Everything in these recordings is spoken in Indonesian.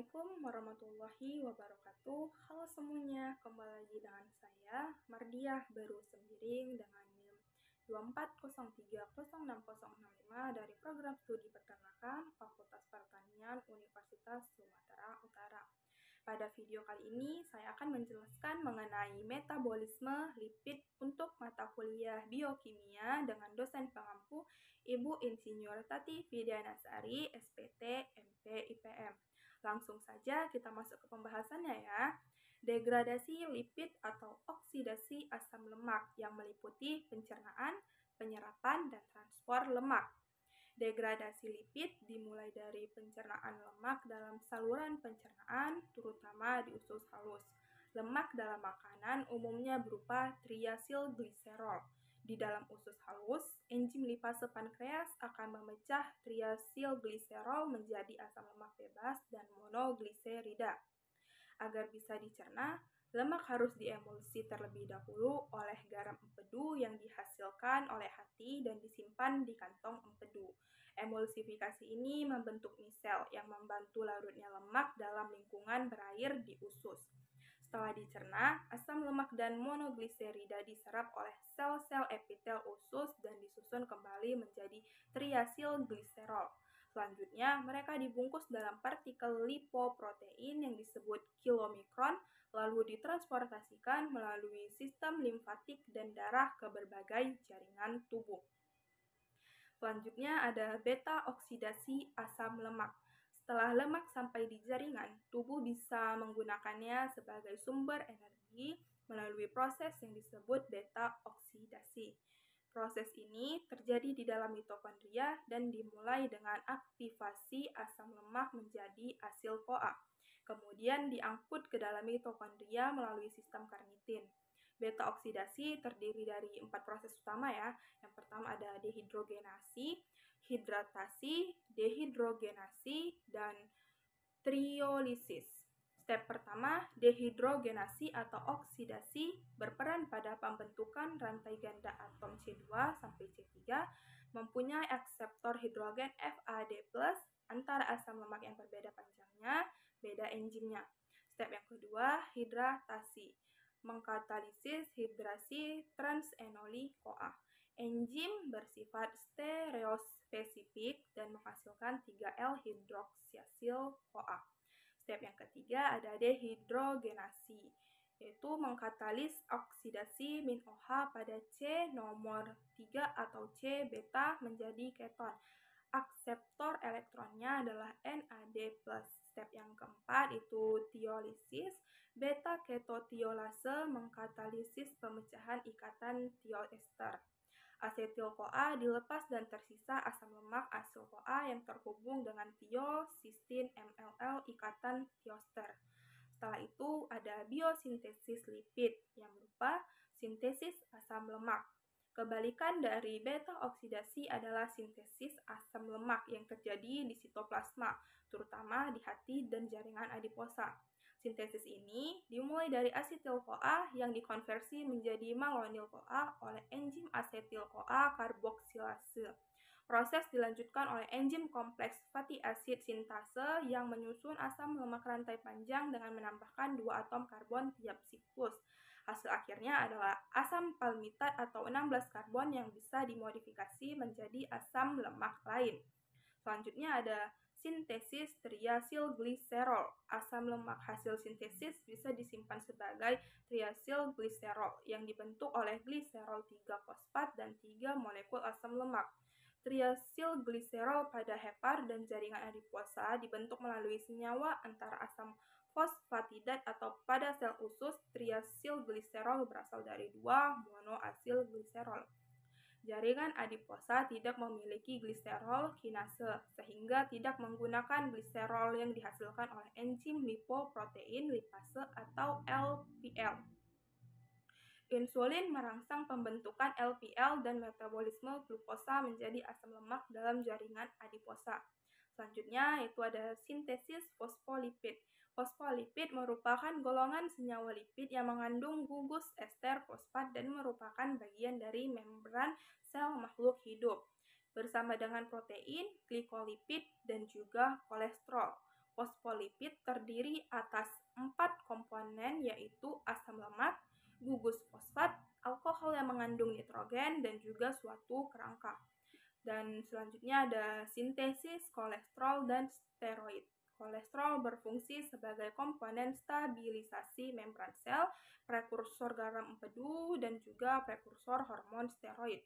Assalamualaikum warahmatullahi wabarakatuh. Halo semuanya, kembali lagi dengan saya, Mardiah Baru Sembiring dengan NIM 24030605 dari Program Studi Peternakan Fakultas Pertanian Universitas Sumatera Utara. Pada video kali ini, saya akan menjelaskan mengenai metabolisme lipid untuk mata kuliah biokimia dengan dosen pengampu Ibu Insinyur Tati Widianasari, SPT, MP, IPM. Langsung saja kita masuk ke pembahasannya ya. Degradasi lipid atau oksidasi asam lemak yang meliputi pencernaan, penyerapan, dan transport lemak. Degradasi lipid dimulai dari pencernaan lemak dalam saluran pencernaan, terutama di usus halus. Lemak dalam makanan umumnya berupa triasilgliserol. Di dalam usus halus, enzim lipase pankreas akan memecah triasilgliserol menjadi asam lemak bebas dan monogliserida. Agar bisa dicerna, lemak harus diemulsi terlebih dahulu oleh garam empedu yang dihasilkan oleh hati dan disimpan di kantong empedu. Emulsifikasi ini membentuk misel yang membantu larutnya lemak dalam lingkungan berair di usus. Setelah dicerna, asam lemak dan monogliserida diserap oleh sel-sel epitel usus dan disusun kembali menjadi triasilgliserol. Selanjutnya, mereka dibungkus dalam partikel lipoprotein yang disebut kilomikron, lalu ditransportasikan melalui sistem limfatik dan darah ke berbagai jaringan tubuh. Selanjutnya ada beta-oksidasi asam lemak. Setelah lemak sampai di jaringan, tubuh bisa menggunakannya sebagai sumber energi melalui proses yang disebut beta-oksidasi. Proses ini terjadi di dalam mitokondria dan dimulai dengan aktivasi asam lemak menjadi asil-CoA. Kemudian diangkut ke dalam mitokondria melalui sistem karnitin. Beta-oksidasi terdiri dari 4 proses utama ya. Yang pertama ada dehidrogenasi, hidratasi, dehidrogenasi, dan triolisis. Step pertama, dehidrogenasi atau oksidasi berperan pada pembentukan rantai ganda atom C2 sampai C3 mempunyai akseptor hidrogen FAD+ antara asam lemak yang berbeda panjangnya, beda enzimnya. Step yang kedua, hidratasi. Mengkatalisis hidrasi transenoli CoA. Enzim bersifat stereospesifik dan menghasilkan 3L-hidroksiasil CoA. Step yang ketiga ada dehidrogenasi, yaitu mengkatalis oksidasi min OH pada C nomor 3 atau C beta menjadi keton. Akseptor elektronnya adalah NAD+. Step yang keempat itu tiolisis. Beta-ketotiolase mengkatalisis pemecahan ikatan tioester. Asetil-CoA dilepas dan tersisa asam lemak asil-CoA yang terhubung dengan tio, sistin, MLL, ikatan tioester. Setelah itu ada biosintesis lipid yang berupa sintesis asam lemak. Kebalikan dari beta-oksidasi adalah sintesis asam lemak yang terjadi di sitoplasma, terutama di hati dan jaringan adiposa. Sintesis ini dimulai dari asetil-CoA yang dikonversi menjadi malonyl-CoA oleh enzim asetil-CoA karboksilase. Proses dilanjutkan oleh enzim kompleks fatty acid sintase yang menyusun asam lemak rantai panjang dengan menambahkan 2 atom karbon tiap siklus. Hasil akhirnya adalah asam palmitat atau 16 karbon yang bisa dimodifikasi menjadi asam lemak lain. Selanjutnya ada sintesis triasilgliserol. Asam lemak hasil sintesis bisa disimpan sebagai triasilgliserol yang dibentuk oleh gliserol 3-fosfat dan 3 molekul asam lemak. Triasilgliserol pada hepar dan jaringan adiposa dibentuk melalui senyawa antara asam fosfatidat atau pada sel usus triasilgliserol berasal dari 2 monoasilgliserol. Jaringan adiposa tidak memiliki gliserol kinase sehingga tidak menggunakan gliserol yang dihasilkan oleh enzim lipoprotein lipase atau LPL. Insulin merangsang pembentukan LPL dan metabolisme glukosa menjadi asam lemak dalam jaringan adiposa. Selanjutnya itu ada sintesis fosfolipid. Fosfolipid merupakan golongan senyawa lipid yang mengandung gugus ester fosfat dan merupakan bagian dari membran sel makhluk hidup. Bersama dengan protein, glikolipid, dan juga kolesterol. fosfolipid terdiri atas 4 komponen, yaitu asam lemak, gugus fosfat, alkohol yang mengandung nitrogen, dan juga suatu kerangka. Dan selanjutnya ada sintesis kolesterol dan steroid. Kolesterol berfungsi sebagai komponen stabilisasi membran sel, prekursor garam empedu, dan juga prekursor hormon steroid.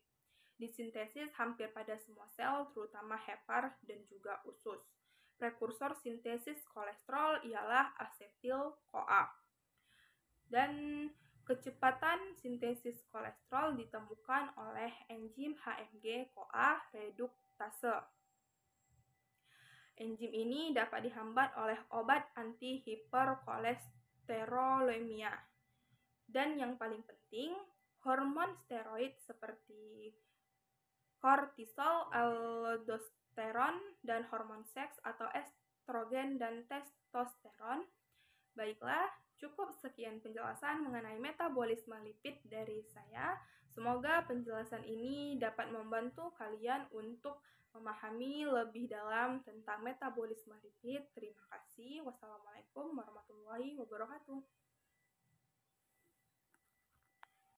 Disintesis hampir pada semua sel, terutama hepar dan juga usus. Prekursor sintesis kolesterol ialah asetil-CoA. Dan kecepatan sintesis kolesterol ditemukan oleh enzim HMG-CoA reduktase. Enzim ini dapat dihambat oleh obat anti-hiperkolesterolemia. Dan yang paling penting, hormon steroid seperti kortisol, aldosteron, dan hormon seks atau estrogen dan testosteron. Baiklah, cukup sekian penjelasan mengenai metabolisme lipid dari saya. Semoga penjelasan ini dapat membantu kalian untuk memahami lebih dalam tentang metabolisme lipid. Terima kasih. Wassalamualaikum warahmatullahi wabarakatuh.